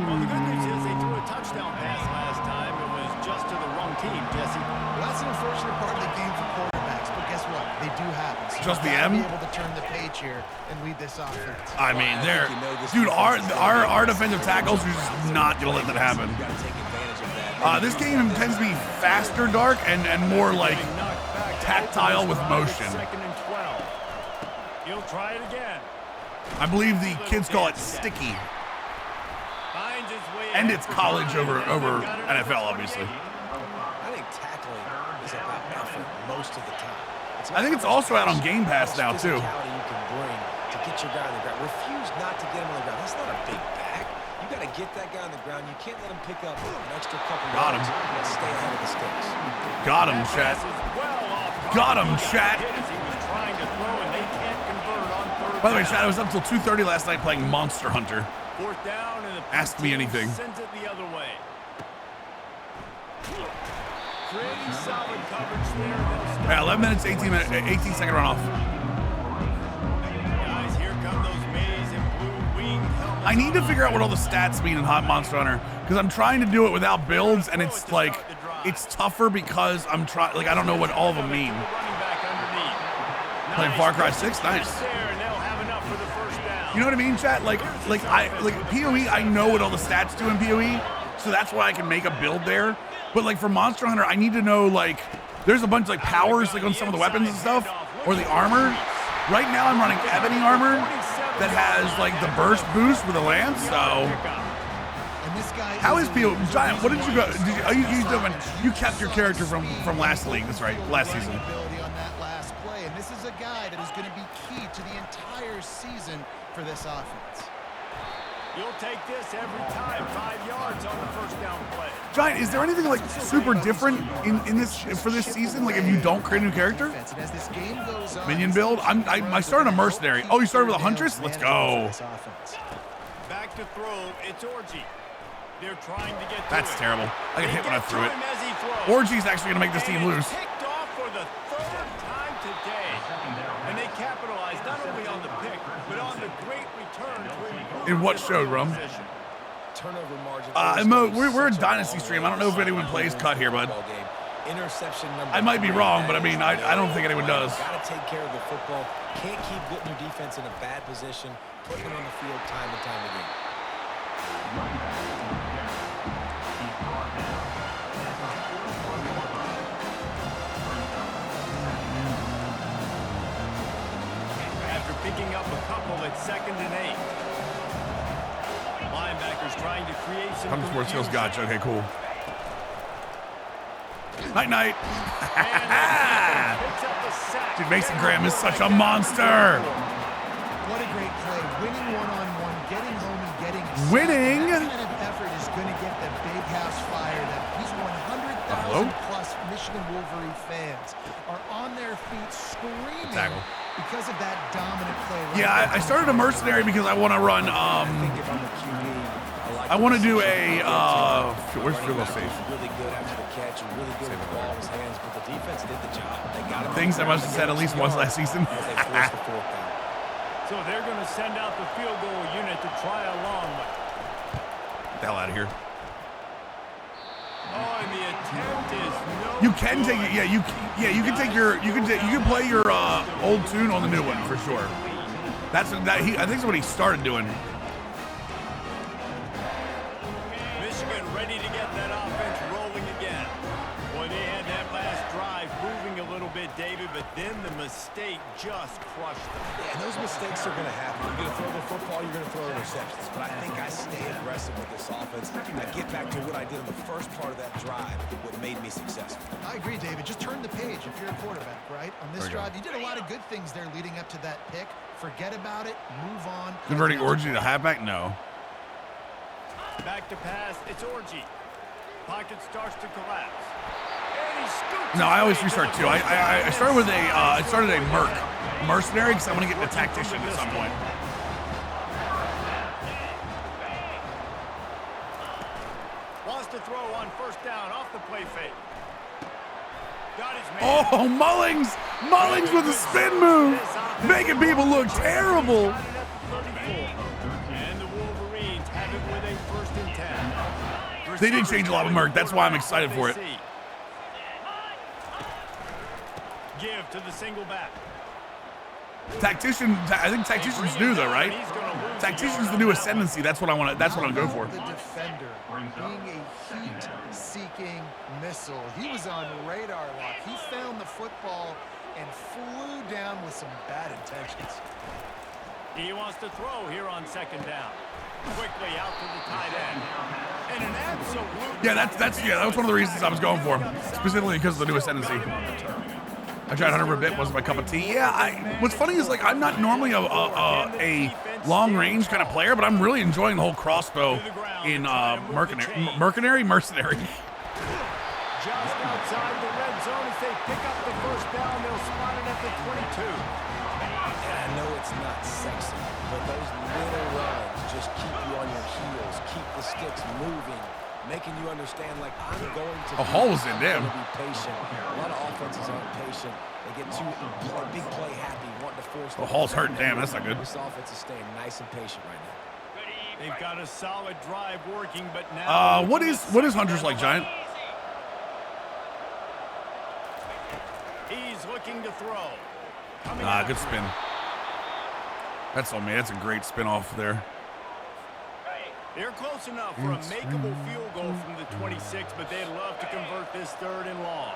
Well, the good news is they threw a touchdown pass last time. It was just to the wrong team, Jesse. Well, that's an unfortunate part of the game for quarterbacks, but guess what? They do happen. So Just you the gotta M? be able to turn the page here and lead this offense. I mean, I they're think you know this dude. defense is Our defensive tackles are just not gonna let that happen. You gotta take advantage of that. This game tends to be faster, dark, and more like Knocked back tactile with Drive at motion. Second and 12. He'll try it again. I believe the kids call it sticky, Finds his way and ahead it's for college Drive. over They've got it at NFL, the obviously. 28. I think tackling is about effort most of the time. I think it's also out on Game Pass now, too. Physicality you can bring to get your guy on the ground. Refuse not to get him on the ground. That's not a big back. You got to get that guy on the ground. You can't let him pick up an extra couple Got him. yards and stay ahead of the sticks. Got him, chat. Pass is well off Got him, target. chat. He was trying to throw, and they can't convert on third By the way, down. chat, I was up till 2:30 last night playing Monster Hunter. Fourth down, and the Ask me team anything. Sends it the other way. Pretty solid coverage there. They'll stop. Yeah, 11 minutes, 18-second runoff. Guys, here come those maize and blue winged helmets. I need to figure out what all the stats mean in Hot Monster Hunter because I'm trying to do it without builds, and it's like it's tougher because I'm trying. Like I don't know what all of them mean. Running back underneath. Playing Far Cry 6, nice. There, and they'll have enough for the first down. You know what I mean, chat? Like PoE, I know what all the stats do in PoE, so that's why I can make a build there. But like for Monster Hunter, I need to know like there's a bunch of like powers like on some of the weapons and stuff, or the armor. Right now I'm running ebony armor that has like the burst boost with a lance. So And this guy how is PoE? Giant, what did you go? You kept your character from last league. That's right, last season. ability on that last play, and this is a guy that is going to be key to the entire season for this offense. You'll take this every time. 5 yards on the first down play. Giant, is there anything like super different in this for this season? Like if you don't create a new character? And as this game goes on, Minion build? I started a mercenary. Oh, you started with a huntress? Let's go. Back to throw. It's Orgy. They're trying to get to That's it. terrible. I get hit when I threw it. Or Orgy's actually gonna make this team lose. Picked off for the third time today. And they capitalized not only on the pick, but on the great return to improve In what their showed, field Rum? position. Turnover margin. Mo, we're a dynasty stream. I don't know if anyone plays cut here, bud. Interception number I might be 3. wrong, but I mean, I don't think anyone does. Got to take care of the football. Can't keep putting your defense in a bad position, putting them on the field time and time again. After picking up a couple at 2nd and 8. Linebackers trying to create some Come to Sports Skills confusion. Gotcha. Okay, cool. Night night. Picks up the sack. Dude, Mason Graham is such a monster. What a great play. Winning one-on-one, getting home and getting a sack. Winning. That kind of effort is going to get the big house fired up. These 100,000 plus Michigan Wolverine fans are on their feet screaming Tackle. because of that dominant play. Right Yeah, there. I started a mercenary because I want to run. I think if I'm a QB, I want to do a. Where's field goal safe? Really good after the catch, and really good with the ball in his hands, but the defense did the job. They got him. Things I must have said at least once last season. As they forced the fourth down. So they're going to send out the field goal unit to try a long one. Get the hell out of here. Oh, and the attempt is no. You can take it. Yeah, you can take your. You can play your old tune on the new one for sure. I think that's what he started doing. Michigan ready to get that offense rolling again. Boy, they had that last drive moving a little bit, David, but then the mistake just crushed them. Yeah, and those mistakes are going to happen. You're going to throw the football, you're going to throw interceptions. But I think I stay aggressive with this offense. I get back to what I did in the first part of that drive, what made me successful. I agree, David. Just turn the page if you're a quarterback, right? On this drive, you did a lot of good things there leading up to that pick. Forget about it. Move on. Converting Orgy to halfback? No. Back to pass, it's Orgy. Pocket starts to collapse. And he scoops No, his I always way restart to too. the I started with a. I started a mercenary because I want to get a tactician at some point. Wants to throw on first down off the play fake. Got his man. Oh, Mullings with a spin move, making people look terrible. And the Wolverines have it with a 1st and 10. They did change a lot of Merc. That's why I'm excited for it. Give to the single back. Tactician. I think tactician's new though, right? Tactician's the new ascendancy. That's what I want. That's what I'm going for. The defender being a heat-seeking missile. He was on radar lock. He found the football and flew down with some bad intentions. He wants to throw here on 2nd down. Quickly out to the tight end. And an absolute. Yeah, that was one of the reasons I was going for him, specifically because of the new ascendancy. I tried Hunter for a bit, wasn't my cup of tea. Yeah, what's funny is like I'm not normally a long range kind of player, but I'm really enjoying the whole crossbow in mercenary. Just outside the red zone as they pick up the 1st down. They'll spot it at the 22. And I know it's not sexy, but those little runs just keep you on your heels, keep the sticks moving, making you understand, like, I'm going to Hall was in them. be patient. A lot of offenses aren't patient. They get too big play happy, wanting to force the Hall's hurt. Damn, that's not good. This offense is staying nice and patient right now. They've got a solid drive working, but now. What is Hunter's like, Giant? He's looking to throw. Good spin. That's on me. That's a great spin off there. They're close enough for a makeable field goal from the 26, but they'd love to convert this 3rd and long.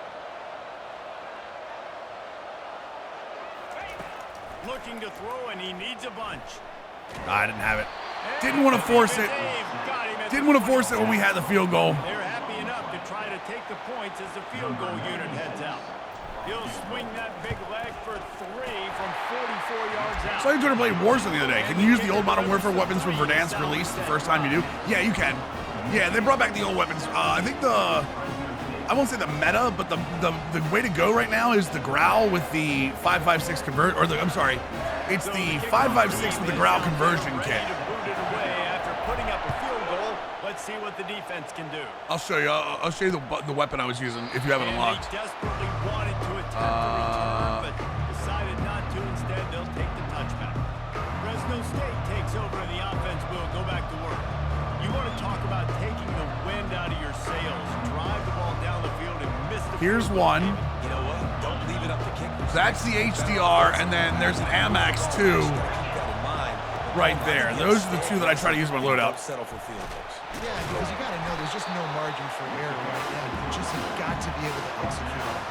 Looking to throw, and he needs a bunch. I didn't have it. Didn't want to force it. Didn't want to force it when we had the field goal. They're happy enough to try to take the points as the field goal unit heads out. He'll swing that big leg for 3 from 44 yards out. So I tried to play Warzone the other day. Can you use the old Modern Warfare weapons from Verdansk release the first time you do? Yeah, you can. Yeah, they brought back the old weapons. I think I won't say the meta, but the way to go right now is the Growl with the 5.56 convert, or I'm sorry, it's the 5.56 with the Growl conversion kit. Putting up a field goal. Let's see what the defense can do. I'll show you. I'll show you the weapon I was using if you haven't unlocked. They desperately wanted to attempt to return, but decided not to. Instead, they'll take the touchback. Fresno State takes over and the offense will go back to work. You want to talk about taking the wind out of your sails. Drive the ball down the field and miss the Here's one. You know what? Don't leave it up to kickers. That's the HDR, and then there's an Amax 2 right there. Those are the 2 that I try to use in my loadout. Settle for field goals. Yeah, because you got to know there's just no margin for error right now. You just have got to be able to execute on it.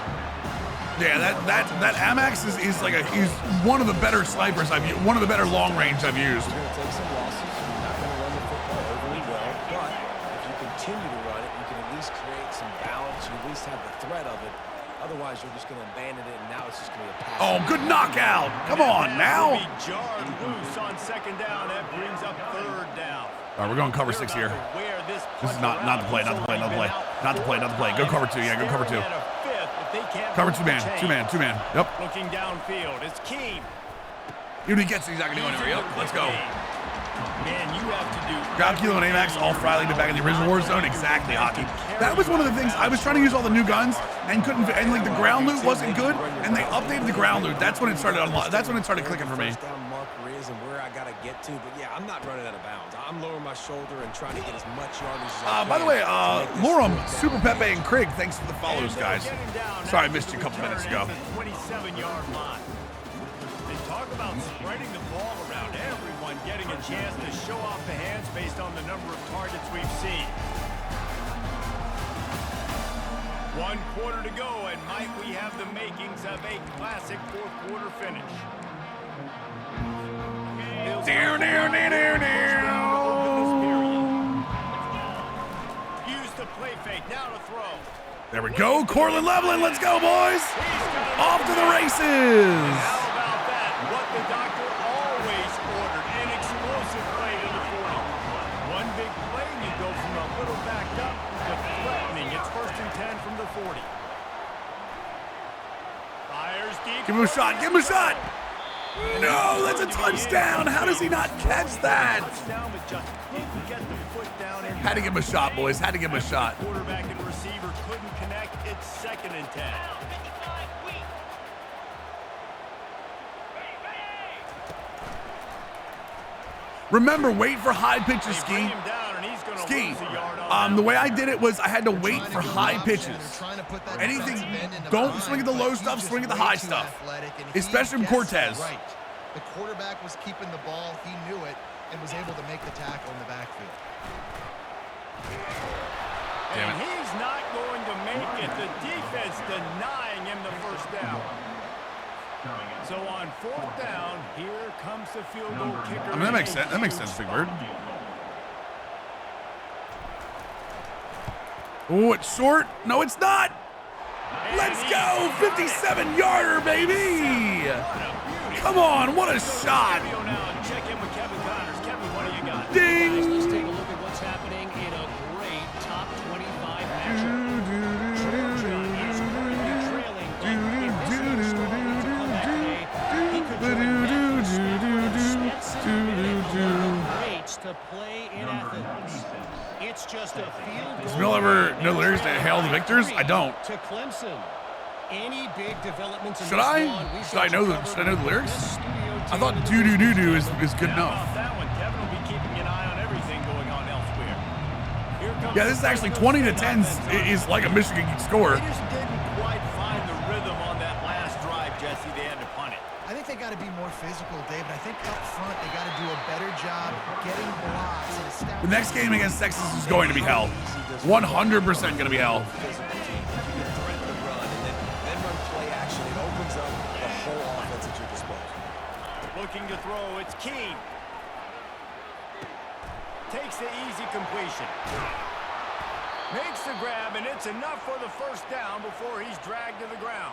Yeah, that Amax is like he's one of the better snipers I've used, one of the better long range I've used. You're going to take some losses. You're not going to run the football overly well, but if you continue to run it, you can at least least create some balance. You at least have the threat of it. Otherwise, you're just going to abandon it, and now it's just going to be a pass. Oh, good knockout. Come on, now. Jarred loose on second down. That brings up third down. All right, we're going cover 6 here. This is not the play, not the play, not the play. Not the play, not the play. Go cover 2, yeah, go cover 2. Cover 2 man, 2 man, 2 man. Yep. Looking downfield, it's Keene. Even if he gets it, he's not going to go anywhere. Yep, let's go. Man, you have to do Ground Kilo and AMAX all Friley to back in the original Warzone. Exactly, Hockey. That was one of the things. I was trying to use all the new guns and couldn't, and like the ground loot wasn't good, and they updated the ground loot. That's when it started. That's when it started clicking for me. First down marker is and where I got to get to, but yeah, I'm not running out of bounds. I'm lowering my shoulder and trying to get as much yardage as I can. By the way, Lorem, Super Pepe, and Craig, thanks for the follows, guys. Sorry I missed you a couple minutes ago. 27-yard line. They talk about spreading the ball around, everyone getting a chance to show off the hands based on the number of targets we've seen. 1 quarter to go, and might we have the makings of a classic fourth quarter finish. Down. Use the play fake, now to throw. There we go. Cortland Leveland, let's go, boys. Off to the races. How about that? What the doctor always ordered, an explosive play to the 40. One big play, and you go from a little backed up to threatening. It's 1st and 10 from the 40. Fires deep. Give him a shot. Give him a shot. No, that's a touchdown. How does he not catch that? Touchdown, but just didn't get the foot down. Had to give him a shot, boys. Had to give him a shot. Quarterback and receiver couldn't connect. It's 2nd and 10. Remember, wait for high pitches, Ski. Ski. The way I did it was I had to wait for high pitches. Anything, don't swing at the low stuff, swing at the high stuff. Especially from Cortez. Right. The quarterback was keeping the ball. He knew it and was able to make the tackle in the backfield. Damn And it. he's not going to make it. The defense denying him the first down. So on 4th down, here comes the field goal kicker. I mean, that makes sense. That makes sense, Big Bird. Oh, it's short. No, it's not. Let's go. 57-yarder, baby. Come on. What a shot. Check in with Kevin Connors. Kevin, what do you got? Ding. Let's take a look at what's happening in a great top 25 matchup. Georgia is currently trailing, but if this one started to come back today, he could join Memphis, Stetson, and the greats to play in Athens. It's just a field goal. Does Mill ever know the lyrics to Hail the Victors? I don't. To Clemson. Any big developments in Should this I? one, we've Should I got know you the covered Should I know the with lyrics? this studio I team thought in the doo doo doo doo is good How enough. about that one? Kevin will be keeping an eye on everything going on elsewhere. Here comes Yeah, this is actually 20 to 10 is like a Michigan score. They just didn't quite find the rhythm on that last drive, Jesse. They had to punt it. I think they got to be more physical, David. I think up front they got to do a better job getting blocks and establishing. The next game against Texas is going to be hell. 100% going to be hell. Physical team. You can threaten the run and then run play action. It opens up the whole offense at your disposal. Looking to throw, it's Keene. Takes the easy completion. Makes the grab, and it's enough for the first down before he's dragged to the ground.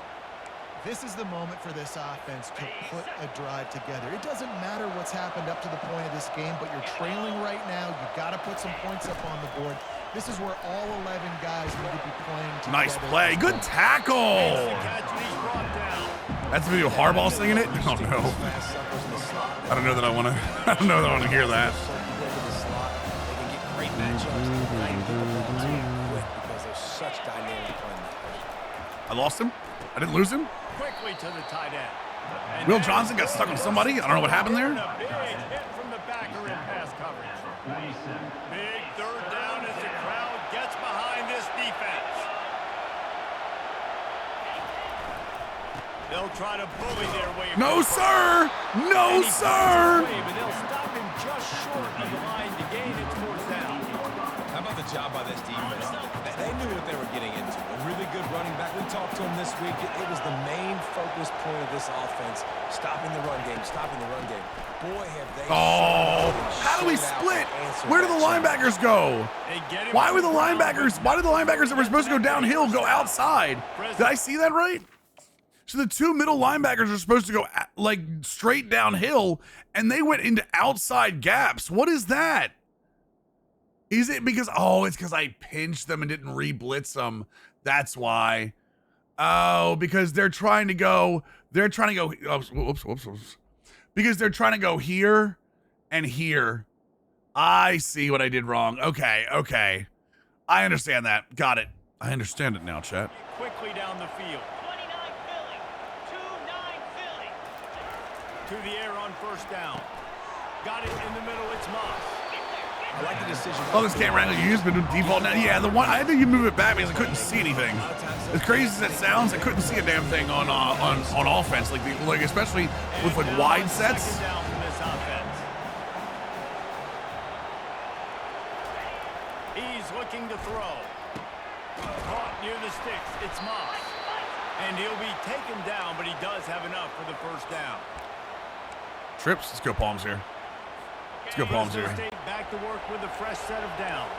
This is the moment for this offense to put a drive together. It doesn't matter what's happened up to the point of this game, but you're trailing right now. You've got to put some points up on the board. This is where all 11 guys need to be playing together. Nice play. Good tackle. Catch, and he's brought down. That's the video of Harbaugh singing it? Oh, no. I don't know that I want to. I don't know that I want to hear that. They can get great matchups and quick because they're such dynamic playmakers. I lost him. I didn't lose him. Quickly to the tight end. And Will Johnson got stuck on somebody. I don't know what happened there. a big hit from the backer in pass coverage. Big 3rd down as the crowd gets behind this defense. They'll try to bully their way. No, sir. No, And he sir. finds his way, but they'll stop him just short of the line to gain its 4th down. How about the job by this defense? They knew what they were getting into. A really good running back. We talked to him this week. It was the main focus point of this offense, stopping the run game, stopping the run game. Boy, have they. Oh, how do we split? Where do the linebackers go? Why were the linebackers? Why did the linebackers that were supposed to go downhill go outside? Did I see that right? So the two middle linebackers are supposed to go like straight downhill, and they went into outside gaps. What is that? Is it because, oh, it's because I pinched them and didn't re-blitz them. That's why. Oh, because they're trying to go, whoops. Because they're trying to go here and here. I see what I did wrong. Okay. I understand that. Got it. I understand it now, chat. Quickly down the field. 29 Philly. 2-9 Philly. To the air on first down. Got it in the middle. It's Moss. I like the decision. Oh, this camera angle you used, but default now. Yeah, the one I had to move it back because I couldn't see anything. As crazy as it sounds, I couldn't see a damn thing on offense, like especially with like wide sets. Second down from this offense. He's looking to throw. Caught near the sticks. It's Moss. And he'll be taken down, but he does have enough for the first down. Trips. Let's go Palms here. Let's go Palms here. Fresno State back to work with a fresh set of downs.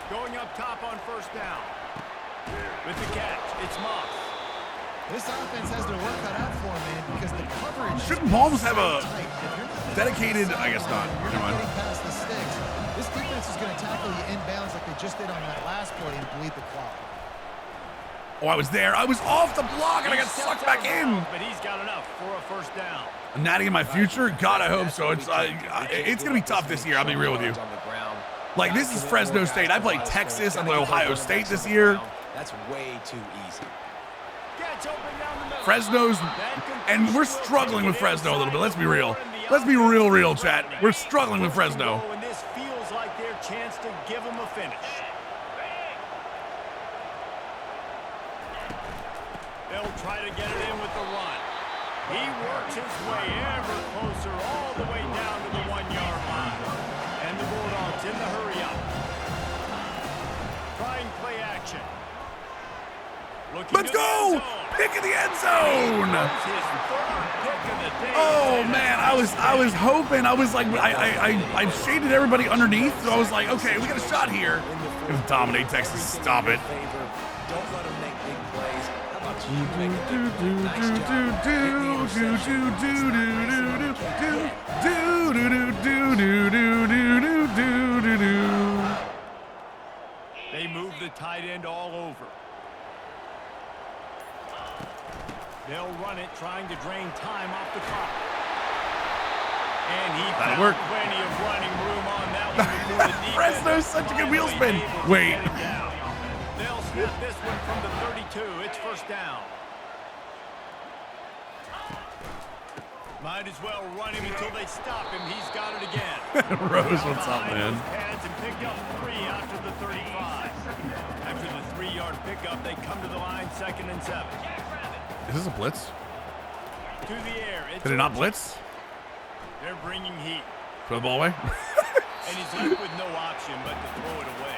Going up top on first down. With the catch, it's Moss. This offense has their work cut out for them, man, because the coverage. Shouldn't Palms have a dedicated? I guess not. You're Never not mind. getting past the sticks. This defense is going to tackle you inbounds like they just did on that last play and bleed the clock. Oh, I was there. I was off the block and I got sucked back in. But he's got enough for a first down. I'm natty in my future. God, I hope so. It's gonna be tough this year. I'll be real with you. Like, this is Fresno State. I played Texas. I played Ohio State this year. That's way too easy. Gets open down the middle. Fresno's, and we're struggling with Fresno a little bit. Let's be real. Let's be real, chat. We're struggling with Fresno. And this feels like their chance to give them a finish. They'll try to get it in with the run. He works his way ever closer all the way down to the 1-yard line. And the Bulldogs in the hurry up. Trying play action. Looking Let's go! Pick in the end zone! Oh man, I was hoping. I was like, I shaded everybody underneath, so I was like, okay, we got a shot here. Gonna dominate Texas. Stop it. Don't let them make big plays. How about you make a nice job? They move the tight end all over. They'll run it, trying to drain time off the clock. And he found plenty of running room on that one before the defense. Fresno's such a good wheel spin. Wait. They'll snap this one from the 32. It's first down. Might as well run him until they stop him. He's got it again. Rose, what's up, man? Pads and picked up 3 after the 35. After the 3-yard pickup, they come to the line, 2nd and 7. Is this a blitz? To the air. Did it not blitz? They're bringing heat. Throw the ball away. And he's left with no option but to throw it away.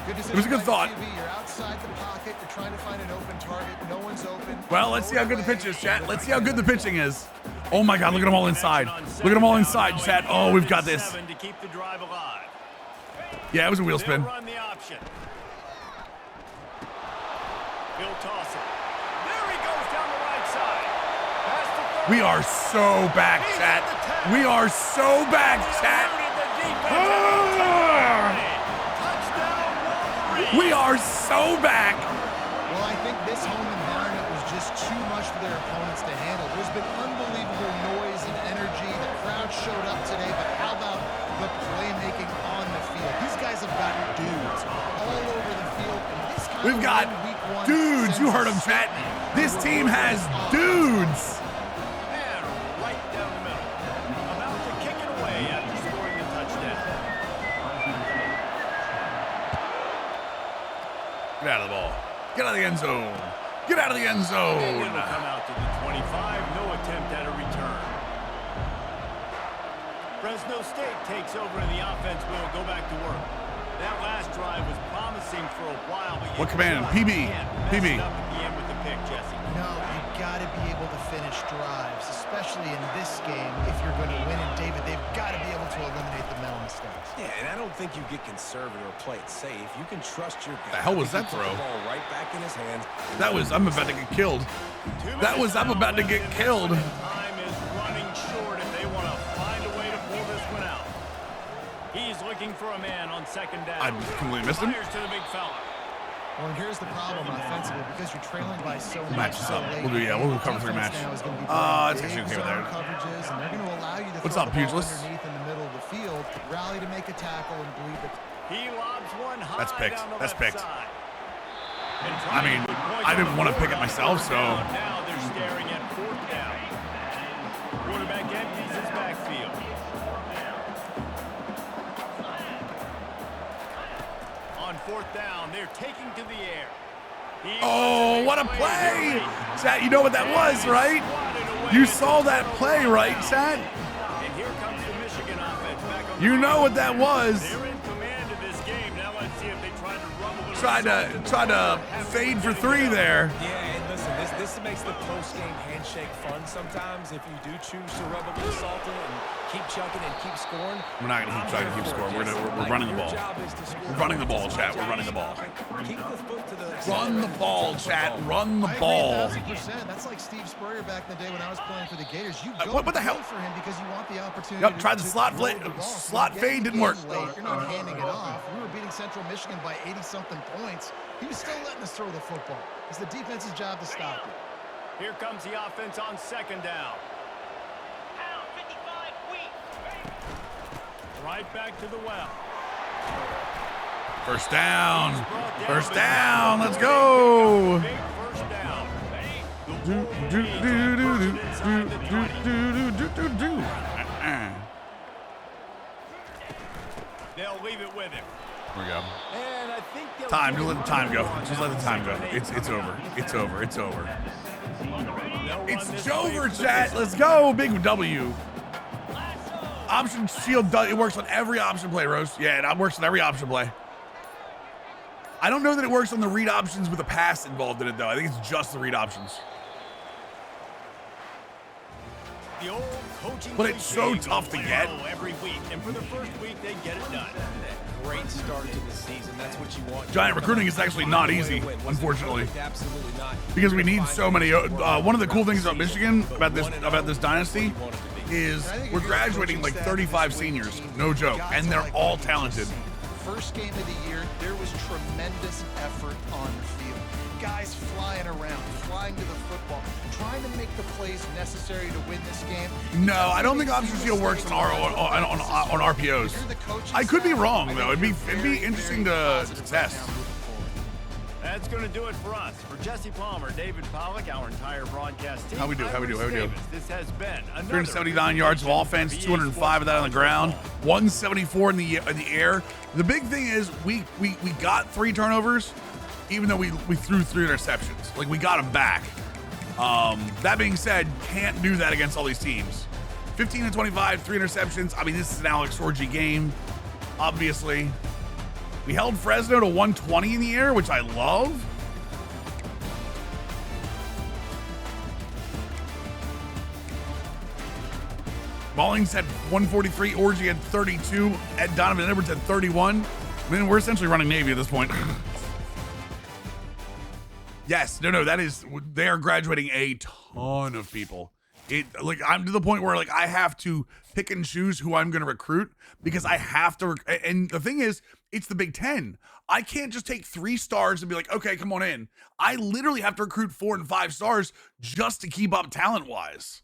It was a good thought. You're outside the pocket. You're trying to find an open target. No one's open. Well, let's see how good the pitch is, chat. Let's see how good the pitching is. Oh my God, look at them all inside. Look at them all inside, chat. Oh, we've got this. To keep the drive alive. Yeah, it was a wheel spin. They'll run the option. He'll toss it. There he goes down the right side. Past the 30. We are so back, chat. We are so back, chat. We are so back. Well, I think this home environment was just too much for their opponents to handle. There's been unbelievable noise and energy. The crowd showed up today, but how about the playmaking on the field? These guys have got dudes all over the field. And this kind We've of got week one dudes. You heard them, chat. This team has dudes. And right down the middle. About to kick it away after scoring a touchdown. Get out of the ball. Get out of the end zone. Get out of the end zone. It'll come out to the 25. No attempt at a return. Fresno State takes over and the offense will go back to work. That last drive was promising for a while, but What command? PB. PB. Up at the end with the pick, Jesse. No, you got to be able to finish drives, especially in this game. If you're going to win, and David, they've got to be able to eliminate the mental mistakes. Yeah, and I don't think you get conservative or play it safe. You can trust your guy. The hell was that Put throw? the ball right back in his hands. That was, I'm about to get killed. That was, I'm about to get killed. Time is running short if they want to find a way to pull this one out. He's looking for a man on second down. I completely missed him. Fires to the big fella. Well, and here's the problem offensively, because you're trailing by so Match much this so up. late. We'll do, yeah, we'll cover 3 match. Now is gonna be It's playing actually big okay with zone that. coverages, and they're going to allow you to What's throw up, the ball Pugilist? underneath in the middle of the field, rally to make a tackle, and bleed the He lobs one high That's picked. down the That's left picked. side. I mean, I didn't want to pick it myself, so. Now they're staring at fourth down. Quarterback empties his backfield. On fourth down, they're taking to the air. Oh, what a play! Chat, you know what that was, right? You saw that play, right, Chat? And here comes the Michigan offense back on You know what that was. They're in command of this game. Now let's see if they try to run a little. Tried to fade for 3 there. Yeah, and listen, this makes the post-game handshake fun sometimes. If you do choose to rub a little salt in and keep chucking and keep scoring. We're not gonna keep trying to keep scoring. We're running the ball. We're running the ball, chat. We're running the ball. Keep the foot to the Run the ball, chat. Run the I agree ball. 1,000%. That's like Steve Spurrier back in the day when I was playing for the Gators. You go what the hell? for him because you want the opportunity. Yep, tried the to slot throw fade- the ball. slot You're getting fade didn't the work. game late. You're not handing it off. We were beating Central Michigan by 80-something points. He was still letting us throw the football. It's the defense's job to stop it. Here comes the offense on second down. Right back to the well. First down. First down. Let's go. Big first down. The Do, Wolverines do, are do, do, pushing do, inside the do, 20. do. They'll leave it with him. Here we go. And I think they'll Time. give Just it let the time go. on Just let the time go. second and It's 8. over. It's over. It's over. They'll run It's this over, play for the chat. distance. Let's go. Big W. Option shield. It works on every option play, Rose. Yeah, it works on every option play. I don't know that it works on the read options with a pass involved in it, though. I think it's just the read options. The old coaching But it's so cliche tough to goes get. well every week, and for the first week they get it done. Great start to the season. That's what you want. Giant recruiting is actually not easy, unfortunately, Absolutely not. because we need so many. One of the cool things about Michigan, about this dynasty, is we're graduating like 35 seniors, no joke, and they're all talented. First game of the year, there was tremendous effort on the field. Guys flying around, flying to the football, trying to make the plays necessary to win this game. No, I don't think option shield works on RPOs. I could be wrong though. It'd be interesting to test. That's going to do it for us. For Jesse Palmer, David Pollack, our entire broadcast team. How we do? I'm Bruce Davis. This has been another 379 yards of offense, 205 of that on the ground, 174 in the air. The big thing is we got 3 turnovers, even though we threw 3 interceptions. Like, we got them back. That being said, can't do that against all these teams. 15 and 25, 3 interceptions. I mean, this is an Alex Orgy game, obviously. We held Fresno to 120 in the air, which I love. Ballings had 143, Orgy had 32, Ed Donovan and Edwards had 31. I mean, we're essentially running Navy at this point. Yes, no, that is, they are graduating a ton of people. I'm to the point where I have to pick and choose who I'm going to recruit because I have to. And the thing is, it's the Big Ten. I can't just take 3 stars and be like, okay, come on in. I literally have to recruit 4 and 5 stars just to keep up talent wise.